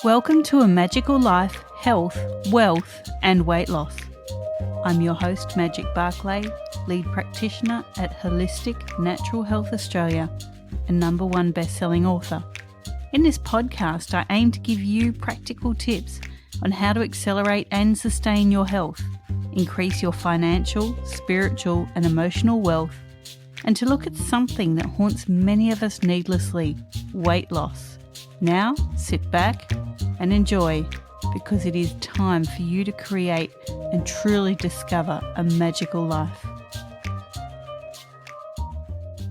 Welcome to A Magical Life, Health, Wealth and Weight Loss. I'm your host, Magic Barclay, lead practitioner at Holistic Natural Health Australia and #1 best-selling author. In this podcast, I aim to give you practical tips on how to accelerate and sustain your health, increase your financial, spiritual and emotional wealth, and to look at something that haunts many of us needlessly, weight loss. Now, sit back and enjoy, because it is time for you to create and truly discover a magical life.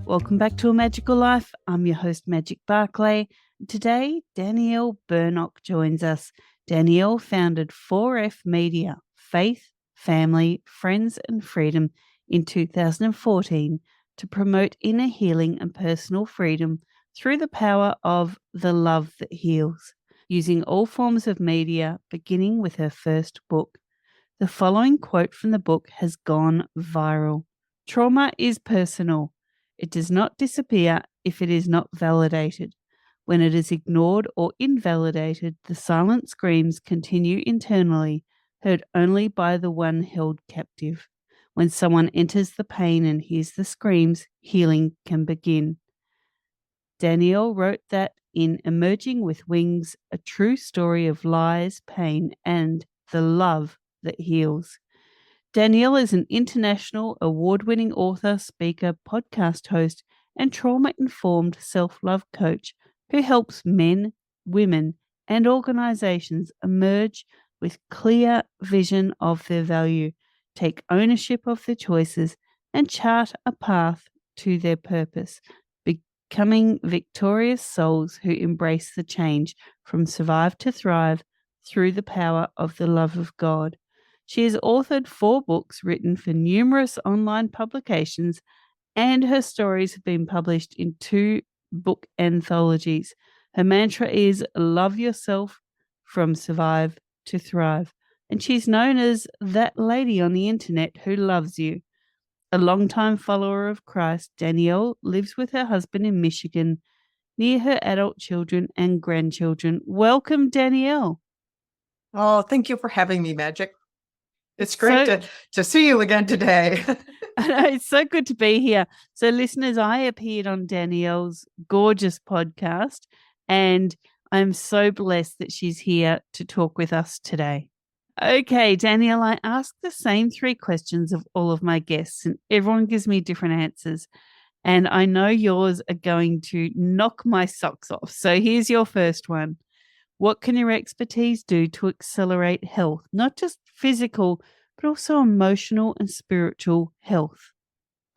Welcome back to A Magical Life. I'm your host, Magic Barclay. Today, Danielle Bernock joins us. Danielle founded 4F Media, Faith, Family, Friends and Freedom in 2014 to promote inner healing and personal freedom through the power of the love that heals, using all forms of media, beginning with her first book. The following quote from the book has gone viral. Trauma is personal. It does not disappear if it is not validated. When it is ignored or invalidated, the silent screams continue internally, heard only by the one held captive. When someone enters the pain and hears the screams, healing can begin. Danielle wrote that in Emerging with Wings, a true story of lies, pain, and the love that heals. Danielle is an international award-winning author, speaker, podcast host, and trauma-informed self-love coach who helps men, women, and organizations emerge with clear vision of their value, take ownership of their choices, and chart a path to their purpose, becoming victorious souls who embrace the change from survive to thrive through the power of the love of God. She has authored 4 books written for numerous online publications, and her stories have been published in 2 book anthologies. Her mantra is love yourself from survive to thrive. And she's known as that lady on the internet who loves you. A longtime follower of Christ, Danielle lives with her husband in Michigan, near her adult children and grandchildren. Welcome, Danielle. Oh, thank you for having me, Magic. It's great to see you again today. I know, it's so good to be here. So, listeners, I appeared on Danielle's gorgeous podcast, and I'm so blessed that she's here to talk with us today. Okay, Danielle, I ask the same 3 questions of all of my guests, and everyone gives me different answers. And I know yours are going to knock my socks off. So here's your first one. What can your expertise do to accelerate health, not just physical, but also emotional and spiritual health?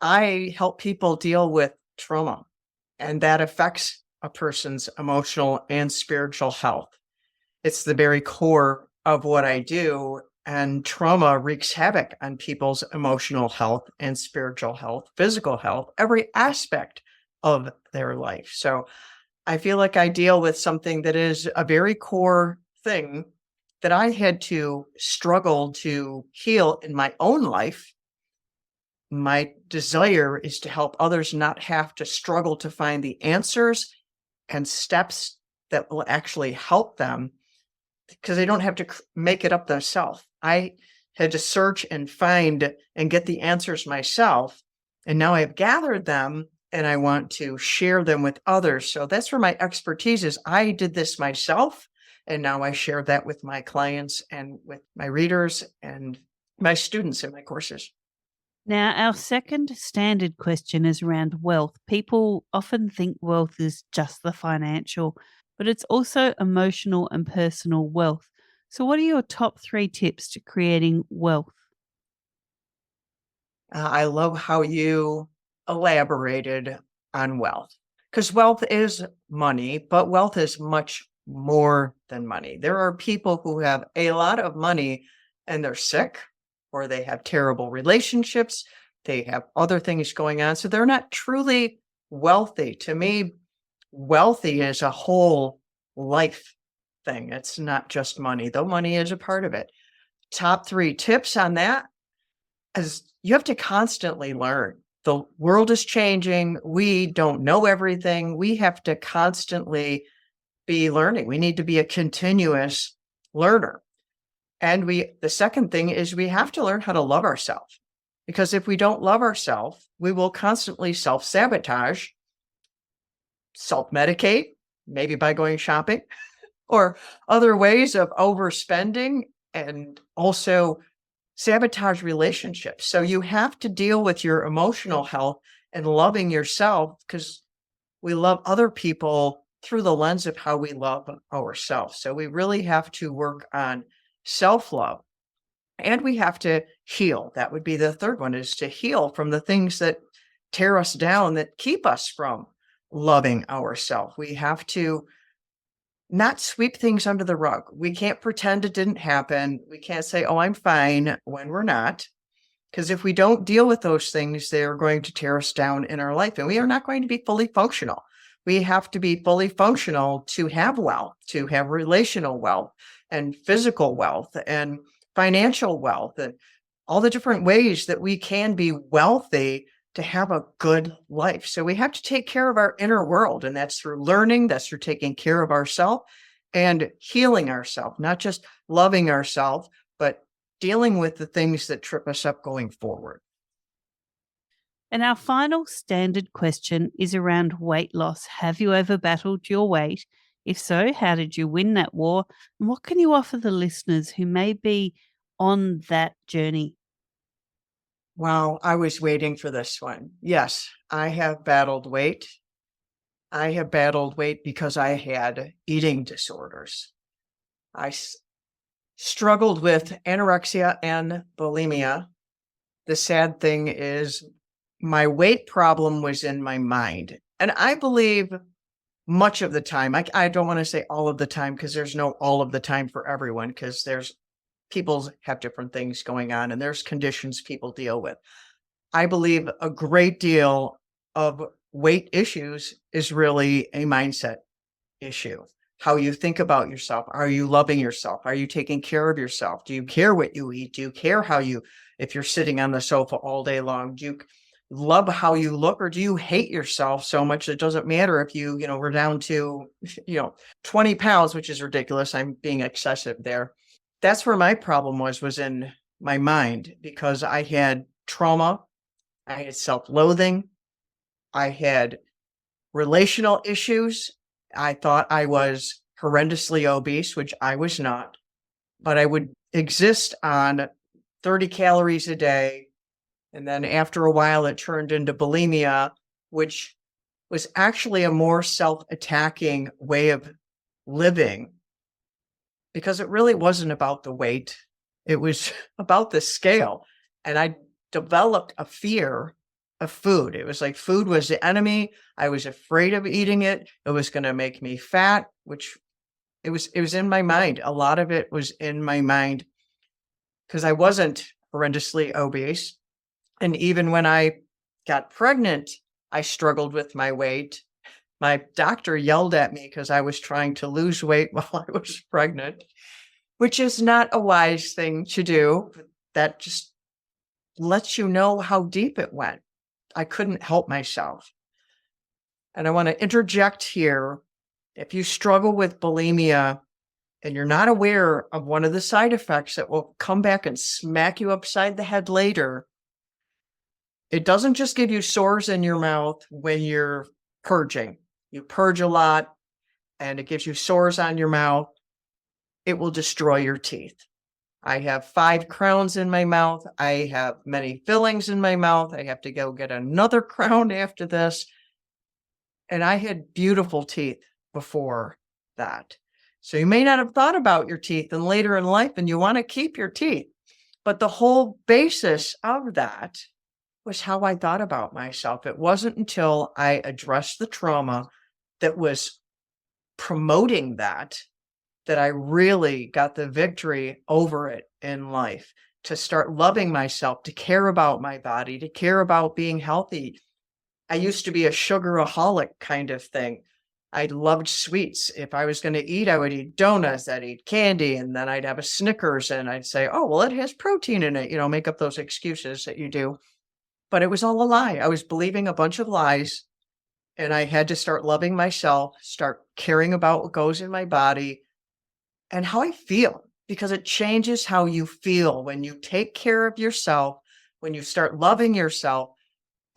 I help people deal with trauma, and that affects a person's emotional and spiritual health. It's the very core of what I do, and trauma wreaks havoc on people's emotional health and spiritual health, physical health, every aspect of their life. So I feel like I deal with something that is a very core thing that I had to struggle to heal in my own life. My desire is to help others not have to struggle to find the answers and steps that will actually help them, because they don't have to make it up themselves. I had to search and find and get the answers myself. And now I've gathered them and I want to share them with others. So that's where my expertise is. I did this myself, and now I share that with my clients and with my readers and my students in my courses. Now, our second standard question is around wealth. People often think wealth is just the financial, but it's also emotional and personal wealth. So what are your top 3 tips to creating wealth? I love how you elaborated on wealth, because wealth is money, but wealth is much more than money. There are people who have a lot of money and they're sick, or they have terrible relationships. They have other things going on. So they're not truly wealthy. To me, wealthy is a whole life thing. It's not just money, though money is a part of it. Top 3 tips on that is you have to constantly learn. The world is changing. We don't know everything. We have to constantly be learning. We need to be a continuous learner. And the second thing is we have to learn how to love ourselves, because if we don't love ourselves, we will constantly self-sabotage, self-medicate, maybe by going shopping, or other ways of overspending, and also sabotage relationships. So you have to deal with your emotional health and loving yourself, because we love other people through the lens of how we love ourselves. So we really have to work on self-love, and we have to heal. That would be the third one, is to heal from the things that tear us down, that keep us from loving ourselves. We have to not sweep things under the rug. We can't pretend it didn't happen. We can't say, oh, I'm fine, when we're not. Because if we don't deal with those things, they're going to tear us down in our life, and we are not going to be fully functional. We have to be fully functional to have wealth, to have relational wealth and physical wealth and financial wealth, and all the different ways that we can be wealthy to have a good life. So we have to take care of our inner world, and that's through learning, that's through taking care of ourselves and healing ourselves, not just loving ourselves, but dealing with the things that trip us up going forward. And our final standard question is around weight loss. Have you ever battled your weight? If so, how did you win that war? And what can you offer the listeners who may be on that journey? Wow, I was waiting for this one. Yes, I have battled weight. I have battled weight because I had eating disorders. I struggled with anorexia and bulimia. The sad thing is my weight problem was in my mind. And I believe much of the time, I don't want to say all of the time, because there's no all of the time for everyone, because people have different things going on, and there's conditions people deal with. I believe a great deal of weight issues is really a mindset issue. How you think about yourself. Are you loving yourself? Are you taking care of yourself? Do you care what you eat? Do you care if you're sitting on the sofa all day long? Do you love how you look, or do you hate yourself so much it doesn't matter if we're down to 20 pounds, which is ridiculous. I'm being excessive there. That's where my problem was in my mind, because I had trauma, I had self-loathing, I had relational issues. I thought I was horrendously obese, which I was not, but I would exist on 30 calories a day. And then after a while, it turned into bulimia, which was actually a more self-attacking way of living, because it really wasn't about the weight. It was about the scale. And I developed a fear of food. It was like food was the enemy. I was afraid of eating it. It was going to make me fat, which it was in my mind. A lot of it was in my mind, because I wasn't horrendously obese. And even when I got pregnant, I struggled with my weight. My doctor yelled at me because I was trying to lose weight while I was pregnant, which is not a wise thing to do. That just lets you know how deep it went. I couldn't help myself. And I want to interject here. If you struggle with bulimia and you're not aware of one of the side effects that will come back and smack you upside the head later, it doesn't just give you sores in your mouth when you're purging. You purge a lot and it gives you sores on your mouth. It will destroy your teeth. I have 5 crowns in my mouth. I have many fillings in my mouth. I have to go get another crown after this. And I had beautiful teeth before that. So you may not have thought about your teeth and later in life, and you want to keep your teeth. But the whole basis of that was how I thought about myself. It wasn't until I addressed the trauma that was promoting that I really got the victory over it in life, to start loving myself, to care about my body, to care about being healthy. I used to be a sugaraholic kind of thing. I loved sweets. If I was going to eat, I would eat donuts, I'd eat candy, and then I'd have a Snickers, and I'd say, oh, well, it has protein in it, make up those excuses that you do. But it was all a lie. I was believing a bunch of lies, And I had to start loving myself, start caring about what goes in my body and how I feel, because it changes how you feel when you take care of yourself, when you start loving yourself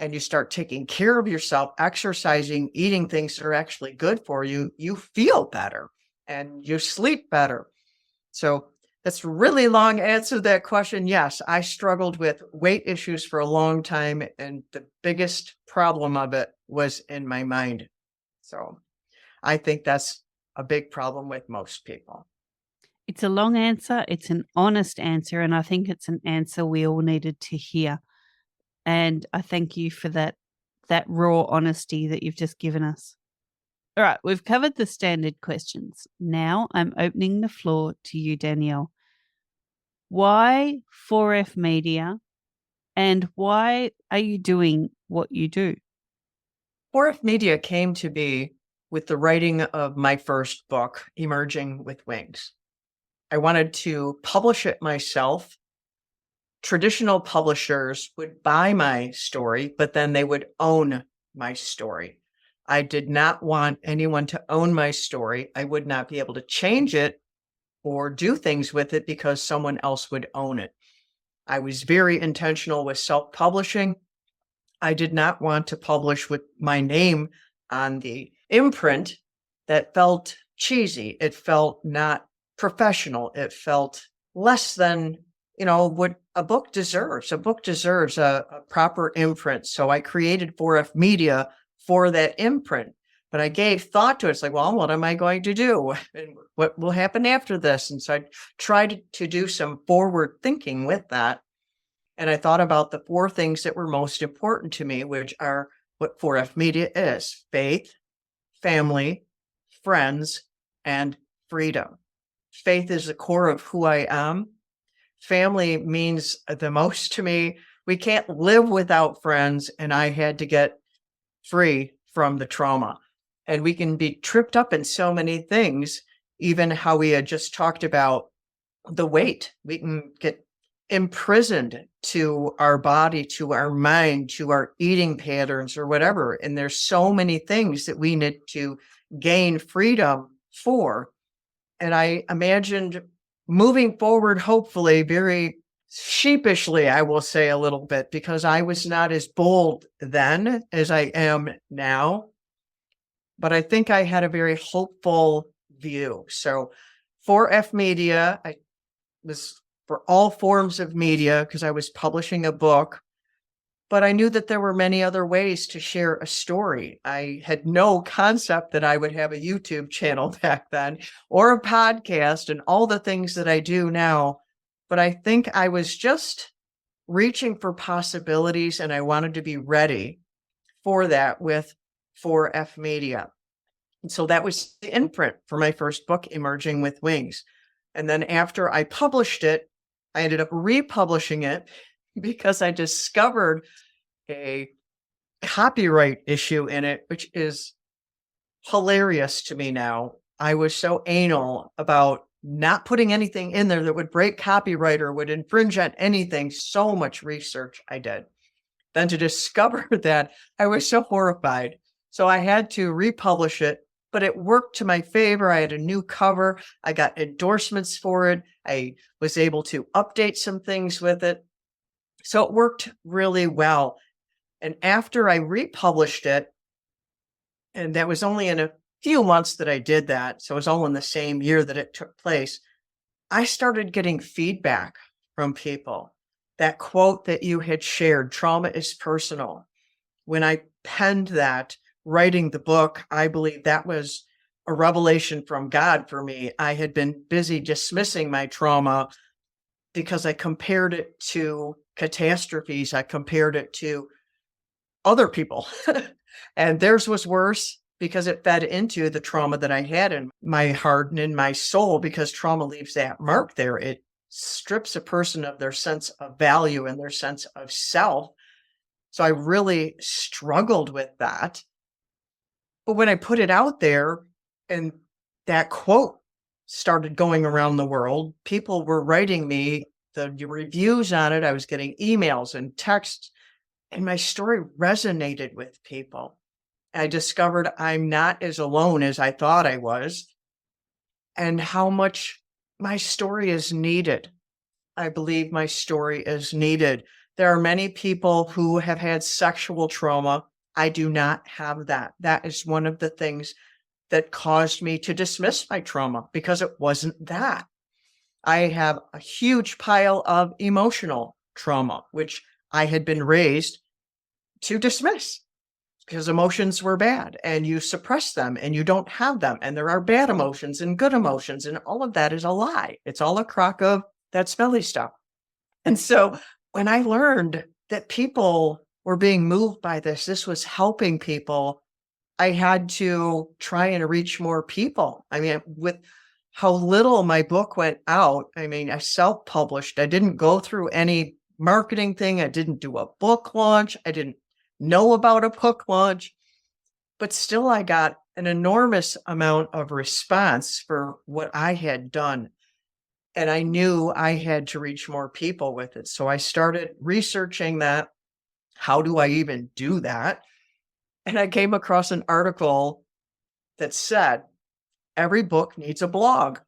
and you start taking care of yourself, exercising, eating things that are actually good for you, you feel better and you sleep better. So that's a really long answer to that question. Yes, I struggled with weight issues for a long time, and the biggest problem of it was in my mind. So I think that's a big problem with most people. It's a long answer. It's an honest answer. And I think it's an answer we all needed to hear. And I thank you for that raw honesty that you've just given us. All right, we've covered the standard questions. Now I'm opening the floor to you, Danielle. Why 4F Media, and why are you doing what you do? 4F Media came to be with the writing of my first book, Emerging with Wings. I wanted to publish it myself. Traditional publishers would buy my story, but then they would own my story. I did not want anyone to own my story. I would not be able to change it or do things with it because someone else would own it. I was very intentional with self-publishing. I did not want to publish with my name on the imprint. That felt cheesy. It felt not professional. It felt less than, what a book deserves. A book deserves a proper imprint. So I created 4F Media for that imprint. But I gave thought to it. It's like, well, what am I going to do? And what will happen after this? And so I tried to do some forward thinking with that. And I thought about the 4 things that were most important to me, which are what 4F Media is: faith, family, friends, and freedom. Faith is the core of who I am. Family means the most to me. We can't live without friends, and I had to get free from the trauma. And we can be tripped up in so many things, even how we had just talked about the weight. We can get imprisoned to our body, to our mind, to our eating patterns or whatever. And there's so many things that we need to gain freedom for. And I imagined moving forward, hopefully, very sheepishly, I will say a little bit, because I was not as bold then as I am now. But I think I had a very hopeful view. So 4F Media, I was for all forms of media because I was publishing a book. But I knew that there were many other ways to share a story. I had no concept that I would have a YouTube channel back then or a podcast and all the things that I do now. But I think I was just reaching for possibilities, and I wanted to be ready for that with 4F Media. And so that was the imprint for my first book, Emerging with Wings. And then after I published it, I ended up republishing it because I discovered a copyright issue in it, which is hilarious to me now. I was so anal about not putting anything in there that would break copyright or would infringe on anything. So much research I did. Then to discover that, I was so horrified. So I had to republish it, but it worked to my favor. I had a new cover. I got endorsements for it. I was able to update some things with it. So it worked really well. And after I republished it, and that was only in a few months that I did that, so it was all in the same year that it took place, I started getting feedback from people. That quote that you had shared, trauma is personal. When I penned that, writing the book, I believe that was a revelation from God for me. I had been busy dismissing my trauma because I compared it to catastrophes. I compared it to other people. And theirs was worse because it fed into the trauma that I had in my heart and in my soul, because trauma leaves that mark there. It strips a person of their sense of value and their sense of self. So I really struggled with that. But when I put it out there and that quote started going around the world, people were writing me the reviews on it. I was getting emails and texts, and my story resonated with people. I discovered I'm not as alone as I thought I was, and how much my story is needed. I believe my story is needed. There are many people who have had sexual trauma. I do not have that. That is one of the things that caused me to dismiss my trauma, because it wasn't that. I have a huge pile of emotional trauma, which I had been raised to dismiss, because emotions were bad and you suppress them and you don't have them. And there are bad emotions and good emotions, and all of that is a lie. It's all a crock of that smelly stuff. And so when I learned that people were being moved by this was helping people, I had to try and reach more people. I mean, with how little my book went out, I mean, I self-published. I didn't go through any marketing thing. I didn't do a book launch. I didn't know about a book launch, but still I got an enormous amount of response for what I had done. And I knew I had to reach more people with it. So I started researching that. How do I even do that? And I came across an article that said, every book needs a blog.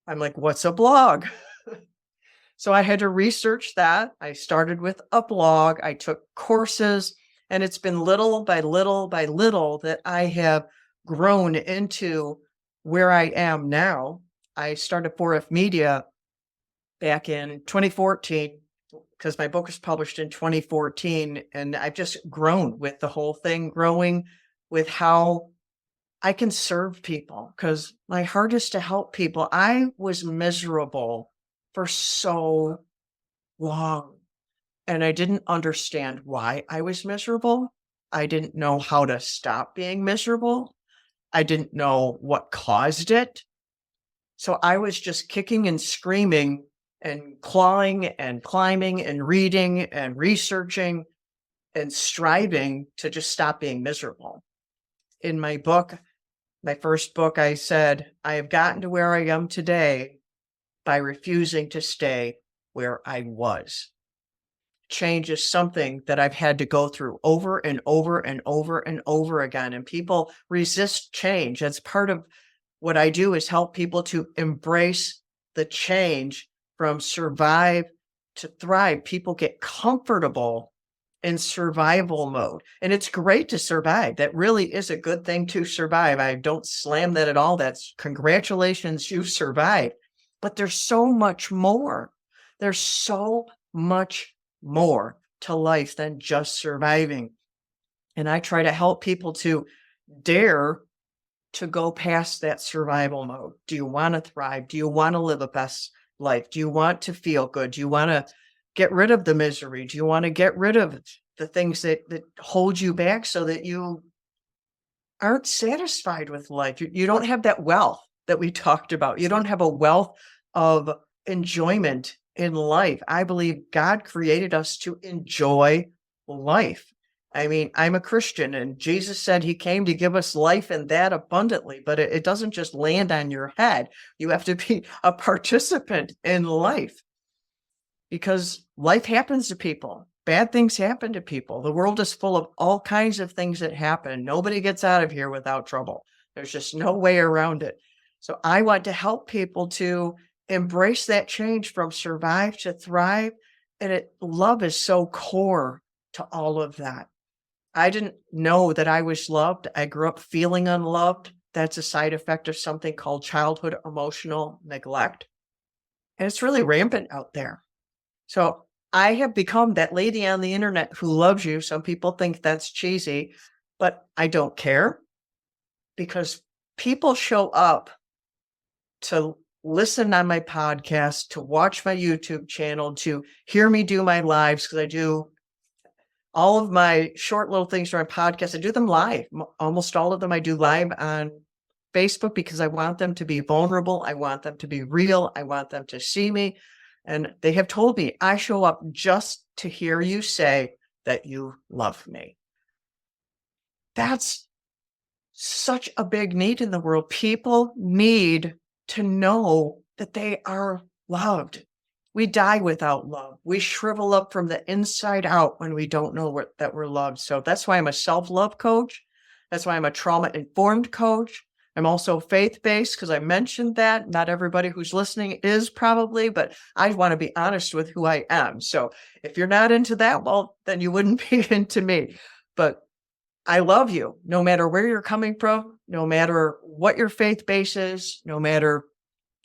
I'm like, what's a blog? So I had to research that. I started with a blog. I took courses, and it's been little by little by little that I have grown into where I am now. I started 4F Media back in 2014, because my book was published in 2014, and I've just grown with the whole thing, growing with how I can serve people, because my heart is to help people. I was miserable for so long, and I didn't understand why I was miserable. I didn't know how to stop being miserable. I didn't know what caused it. So I was just kicking and screaming and clawing and climbing and reading and researching and striving to just stop being miserable. In my book, my first book, I said, I have gotten to where I am today by refusing to stay where I was. Change is something that I've had to go through over and over and over and over again. And people resist change. That's part of what I do, is help people to embrace the change from survive to thrive. People get comfortable in survival mode. And it's great to survive. That really is a good thing to survive. I don't slam that at all. That's congratulations, you survived. But there's so much more. There's so much more to life than just surviving. And I try to help people to dare to go past that survival mode. Do you want to thrive? Do you want to live a best life? Do you want to feel good? Do you want to get rid of the misery? Do you want to get rid of the things that hold you back, so that you aren't satisfied with life? You don't have that wealth that we talked about. You don't have a wealth of enjoyment in life. I believe God created us to enjoy life. I mean, I'm a Christian, and Jesus said he came to give us life, and that abundantly, but it doesn't just land on your head. You have to be a participant in life, because life happens to people. Bad things happen to people. The world is full of all kinds of things that happen. Nobody gets out of here without trouble. There's just no way around it. So I want to help people to embrace that change from survive to thrive. And love is so core to all of that. I didn't know that I was loved. I grew up feeling unloved. That's a side effect of something called childhood emotional neglect. And it's really rampant out there. So I have become that lady on the internet who loves you. Some people think that's cheesy, but I don't care, because people show up to listen on my podcast, to watch my YouTube channel, to hear me do my lives, because I do all of my short little things for my podcast. I do them live. Almost all of them I do live on Facebook, because I want them to be vulnerable. I want them to be real. I want them to see me. And they have told me, I show up just to hear you say that you love me. That's such a big need in the world. People need to know that they are loved. We die without love. We shrivel up from the inside out when we don't know that we're loved. So that's why I'm a self-love coach. That's why I'm a trauma-informed coach. I'm also faith-based because I mentioned that. Not everybody who's listening is probably, but I want to be honest with who I am. So if you're not into that, well, then you wouldn't be into me. But I love you no matter where you're coming from, no matter what your faith base is, no matter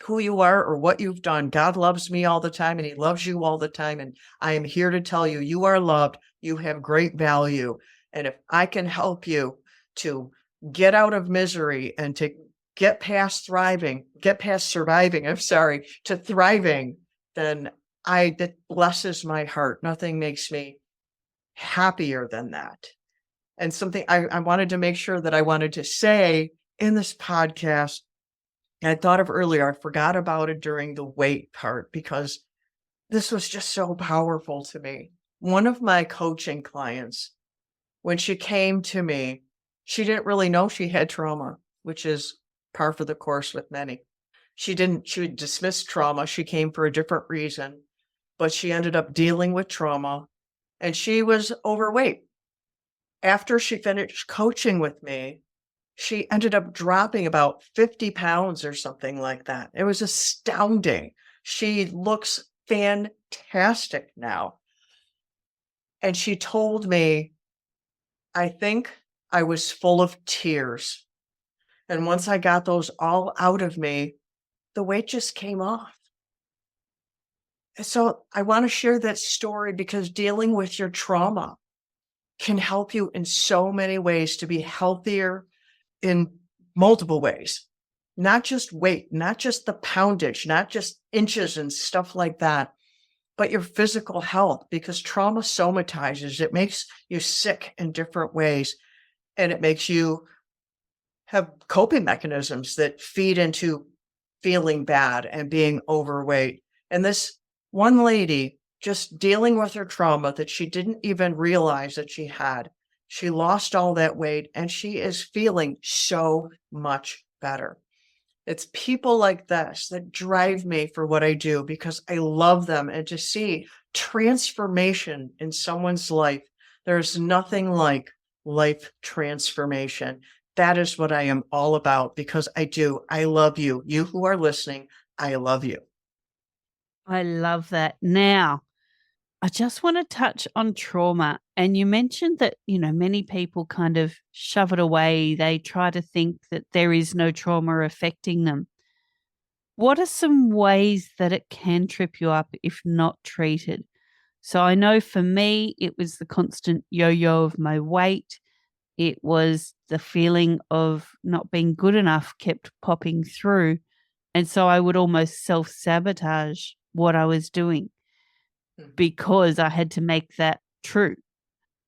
who you are or what you've done. God loves me all the time and he loves you all the time. And I am here to tell you, you are loved. You have great value. And if I can help you to get out of misery and to get past surviving, to thriving, then that blesses my heart. Nothing makes me happier than that. And something I wanted to make sure that I wanted to say in this podcast, and I thought of earlier, I forgot about it during the weight part because this was just so powerful to me. One of my coaching clients, when she came to me, she didn't really know she had trauma, which is par for the course with many. She dismissed trauma. She came for a different reason, but she ended up dealing with trauma and she was overweight. After she finished coaching with me, she ended up dropping about 50 pounds or something like that. It was astounding. She looks fantastic now. And she told me, I think I was full of tears. And once I got those all out of me, the weight just came off. So I want to share that story because dealing with your trauma can help you in so many ways to be healthier in multiple ways, not just weight, not just the poundage, not just inches and stuff like that, but your physical health, because trauma somatizes. It makes you sick in different ways, and it makes you have coping mechanisms that feed into feeling bad and being overweight. And this one lady, just dealing with her trauma that she didn't even realize that she had, she lost all that weight and she is feeling so much better. It's people like this that drive me for what I do because I love them, and to see transformation in someone's life, there's nothing like life transformation. That is what I am all about because I love you. You who are listening, I love you. I love that. Now, I just want to touch on trauma. And you mentioned that, many people kind of shove it away. They try to think that there is no trauma affecting them. What are some ways that it can trip you up if not treated? So I know for me, it was the constant yo-yo of my weight. It was the feeling of not being good enough kept popping through. And so I would almost self-sabotage what I was doing because I had to make that true.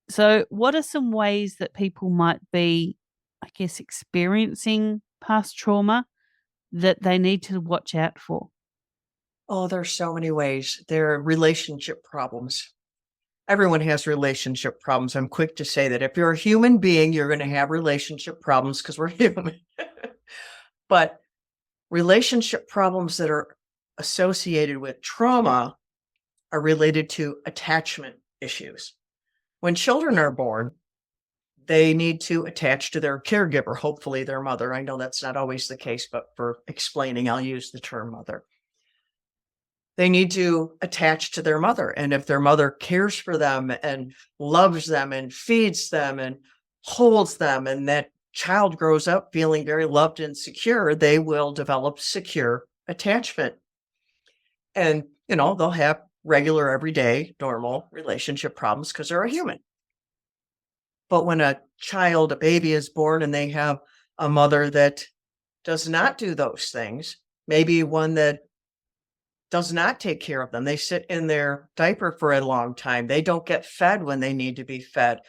So what are some ways that people might be, I guess, experiencing past trauma that they need to watch out for? Oh, there's so many ways. There are relationship problems. Everyone has relationship problems. I'm quick to say that if you're a human being, you're going to have relationship problems because we're human. But relationship problems that are associated with trauma are related to attachment issues. When children are born, they need to attach to their caregiver, hopefully their mother. I know that's not always the case, but for explaining, I'll use the term mother. They need to attach to their mother. And if their mother cares for them and loves them and feeds them and holds them, and that child grows up feeling very loved and secure, they will develop secure attachment. And, they'll have regular, everyday, normal relationship problems because they're a human. But when a baby is born and they have a mother that does not do those things, maybe one that does not take care of them. They sit in their diaper for a long time. They don't get fed when they need to be fed.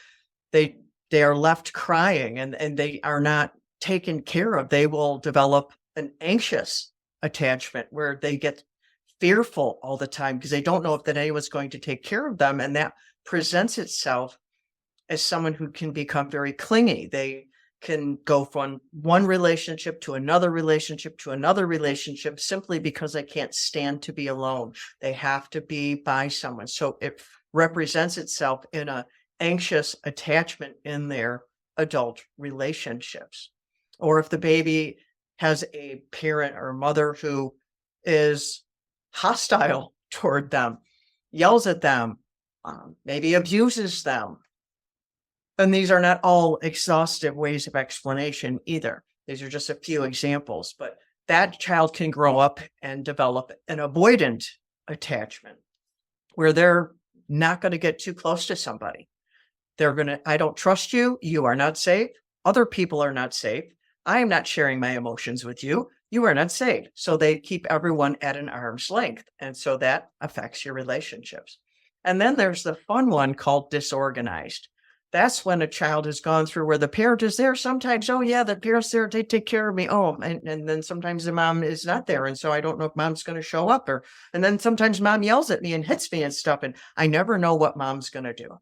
They are left crying and they are not taken care of. They will develop an anxious attachment where they get fearful all the time because they don't know if that anyone's going to take care of them. And that presents itself as someone who can become very clingy. They can go from one relationship to another relationship to another relationship simply because they can't stand to be alone. They have to be by someone. So it represents itself in an anxious attachment in there adult relationships. Or if the baby has a parent or mother who is hostile toward them, yells at them, maybe abuses them. And these are not all exhaustive ways of explanation either. These are just a few examples, but that child can grow up and develop an avoidant attachment where they're not going to get too close to somebody. I don't trust you. You are not safe. Other people are not safe. I am not sharing my emotions with you. You are not safe. So they keep everyone at an arm's length. And so that affects your relationships. And then there's the fun one called disorganized. That's when a child has gone through where the parent is there sometimes. Oh, yeah, the parent's there. They take care of me. Oh, and then sometimes the mom is not there. And so I don't know if mom's going to show up. And then sometimes mom yells at me and hits me and stuff. And I never know what mom's going to do.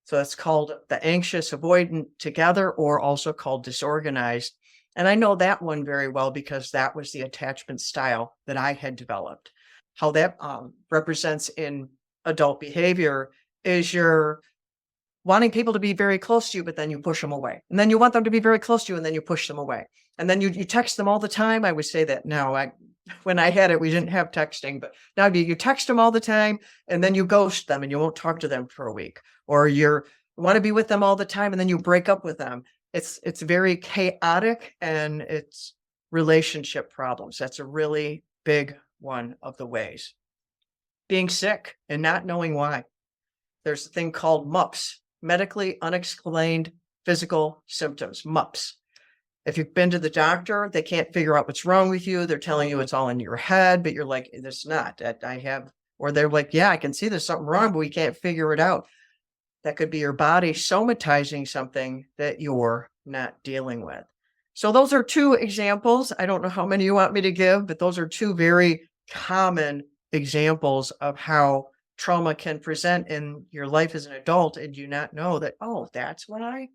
So it's called the anxious avoidant together, or also called disorganized. And I know that one very well because that was the attachment style that I had developed. How that represents in adult behavior is you're wanting people to be very close to you, but then you push them away. And then you want them to be very close to you, and then you push them away. And then you text them all the time. I would say that now. When I had it, we didn't have texting, but now you text them all the time, and then you ghost them and you won't talk to them for a week. Or you want to be with them all the time, and then you break up with them. It's very chaotic, and it's relationship problems. That's a really big one of the ways. Being sick and not knowing why. There's a thing called MUPS, medically unexplained physical symptoms, MUPS. If you've been to the doctor, they can't figure out what's wrong with you. They're telling you it's all in your head, but you're like, it's not. Or they're like, yeah, I can see there's something wrong, but we can't figure it out. That could be your body somatizing something that you're not dealing with. So those are two examples. I don't know how many you want me to give, but those are two very common examples of how trauma can present in your life as an adult, and you not know that, oh, that's why.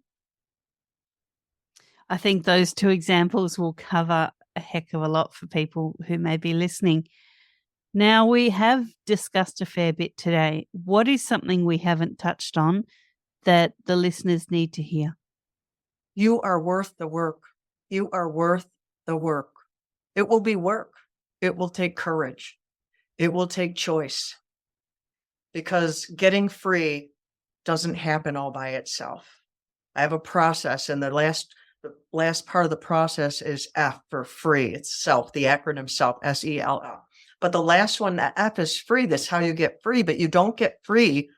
I think those two examples will cover a heck of a lot for people who may be listening. Now, we have discussed a fair bit today. What is something we haven't touched on that the listeners need to hear? You are worth the work. You are worth the work. It will be work. It will take courage. It will take choice. Because getting free doesn't happen all by itself. I have a process, and the last part of the process is F for free. It's self, the acronym SELF, SELF. But the last one, that F is free. That's how you get free, but you don't get free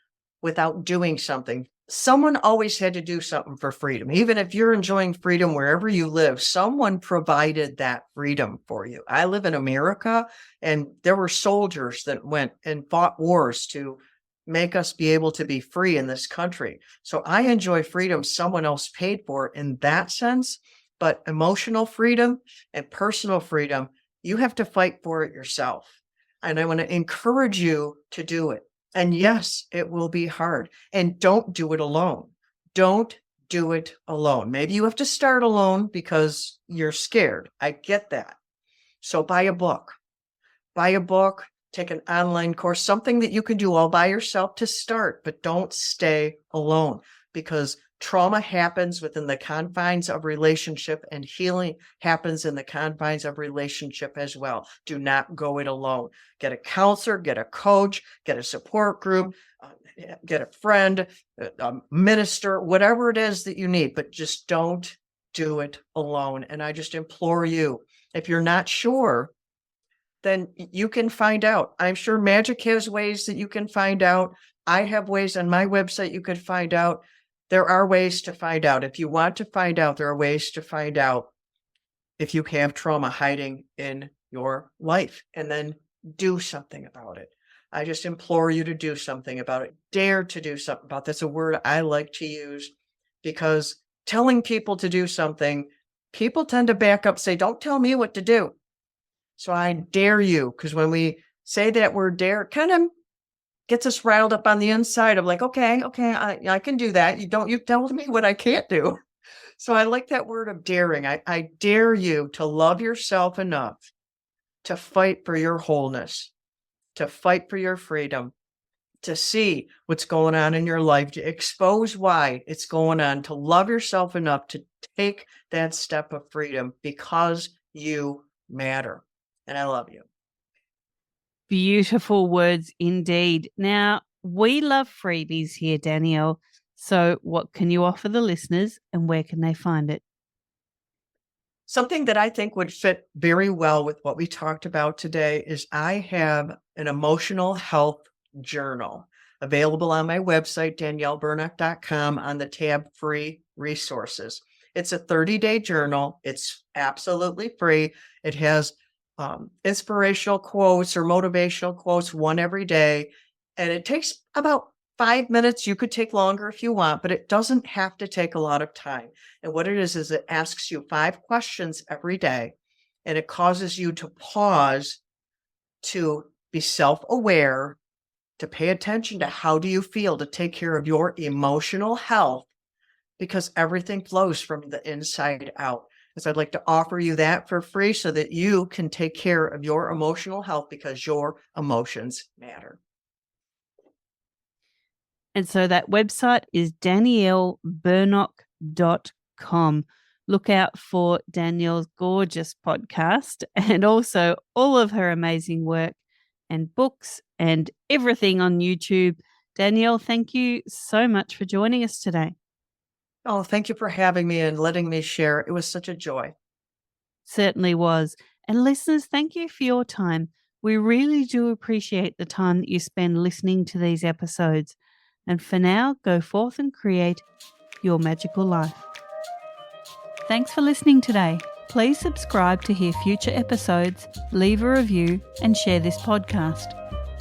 without doing something. Someone always had to do something for freedom. Even if you're enjoying freedom wherever you live, someone provided that freedom for you. I live in America, and there were soldiers that went and fought wars to make us be able to be free in this country. So I enjoy freedom someone else paid for in that sense, but emotional freedom and personal freedom, you have to fight for it yourself. And I want to encourage you to do it. And yes, it will be hard. And don't do it alone. Don't do it alone. Maybe you have to start alone because you're scared. I get that. So buy a book. Buy a book, take an online course, something that you can do all by yourself to start, but don't stay alone, because trauma happens within the confines of relationship, and healing happens in the confines of relationship as well. Do not go it alone. Get a counselor, get a coach, get a support group, get a friend, a minister, whatever it is that you need, but just don't do it alone. And I just implore you, if you're not sure, then you can find out. I'm sure Magic has ways that you can find out. I have ways on my website you could find out. There are ways to find out. If you want to find out, there are ways to find out if you have trauma hiding in your life, and then do something about it. I just implore you to do something about it. Dare to do something about it. That's a word I like to use, because telling people to do something, people tend to back up, say, don't tell me what to do. So I dare you, because when we say that word dare, it kind of gets us riled up on the inside of like, okay, I can do that. You tell me what I can't do. So I like that word of daring. I dare you to love yourself enough to fight for your wholeness, to fight for your freedom, to see what's going on in your life, to expose why it's going on, to love yourself enough to take that step of freedom because you matter. And I love you. Beautiful words indeed. Now, we love freebies here, Danielle. So what can you offer the listeners and where can they find it? Something that I think would fit very well with what we talked about today is I have an emotional health journal available on my website, daniellebernock.com, on the tab Free Resources. It's a 30-day journal. It's absolutely free. It has inspirational quotes or motivational quotes, one every day. And it takes about 5 minutes. You could take longer if you want, but it doesn't have to take a lot of time. And what it is it asks you 5 questions every day, and it causes you to pause, to be self-aware, to pay attention to how do you feel, to take care of your emotional health, because everything flows from the inside out. So I'd like to offer you that for free so that you can take care of your emotional health because your emotions matter. And so that website is daniellebernock.com. Look out for Danielle's gorgeous podcast and also all of her amazing work and books and everything on YouTube. Danielle, thank you so much for joining us today. Oh, thank you for having me and letting me share. It was such a joy. Certainly was. And listeners, thank you for your time. We really do appreciate the time that you spend listening to these episodes. And for now, go forth and create your magical life. Thanks for listening today. Please subscribe to hear future episodes, leave a review, and share this podcast.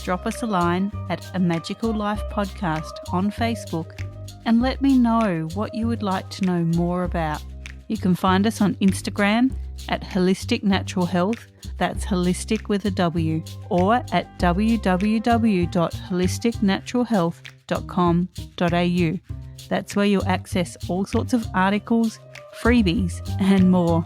Drop us a line at A Magical Life Podcast on Facebook and let me know what you would like to know more about. You can find us on Instagram at Holistic Natural Health, that's holistic with a W, or at www.holisticnaturalhealth.com.au. That's where you'll access all sorts of articles, freebies, and more.